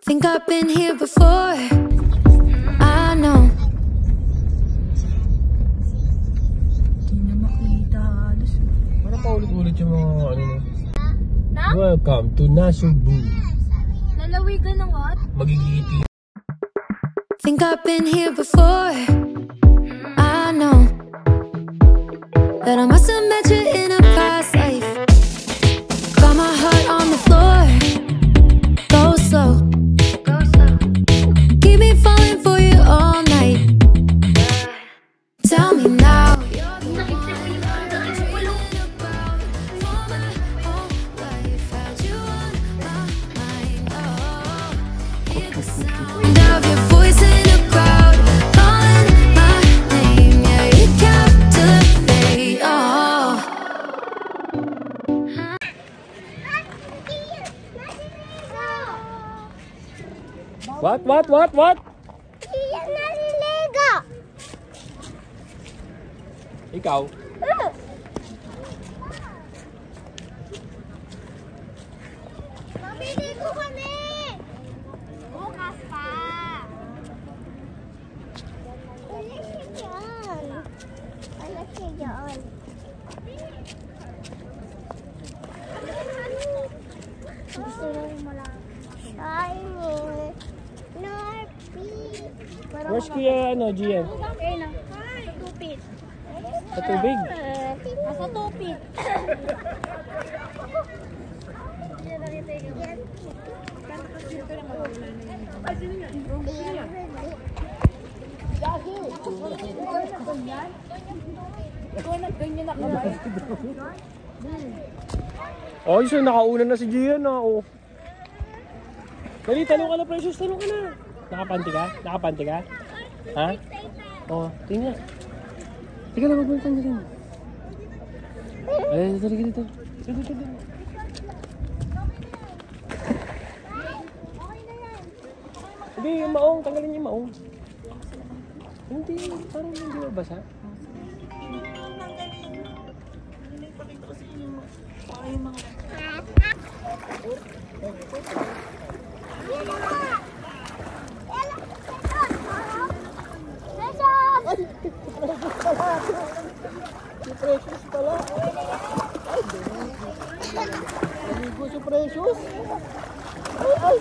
Think I've been here before. I know. Hindi na makita halos. Parang paulit-ulit yung mga ano na. Welcome to Nasubu. Lalawigan ng what? Magigiti. Think I've been here before. I know that I must have met you in a past life. Got my heart on the floor. Go slow. Keep me falling for you all night. Tell me now. What? Iyan naliligo! Ikaw? Mamiligo kami! Bukas pa! Wala siya dyan. Wala siya dyan. Gusto mo lang. Shining. Where's Kuya Gian? Okay na. Sa tupit. Sa tubig? Sa tupit. Oh, so nakauna na si Gian na. Oh. Dali, talong ka na, Precious. Talong ka na. Nakapanti ka? Nakapanti ka? Ha? Oh, tingnan. Tingnan na, magbuntan na rin. Ay, dito. Hindi, yung maong. Tanggalin yung maong. Hindi, parang hindi mabasa. Si Precious pala. Naligo si Precious. Ay.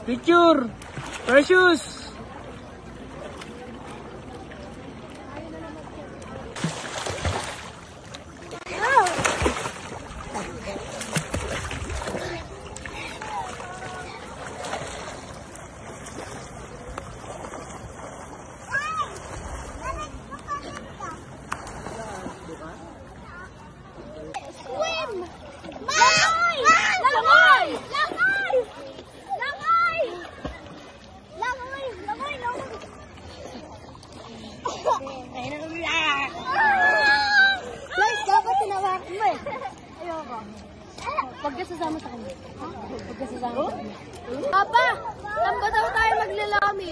Picture! Precious! Huwag ka sasama sa kanya. Huwag ka sasama sa kanya. Papa! Saan ba daw tayo maglalami?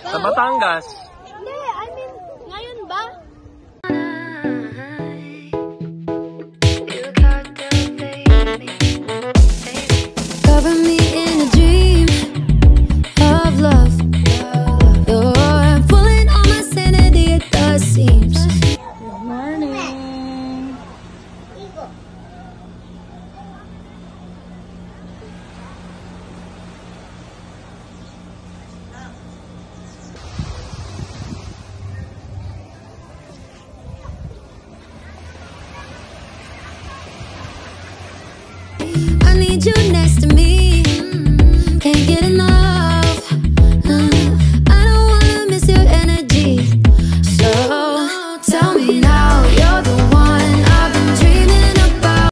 Sa Batangas.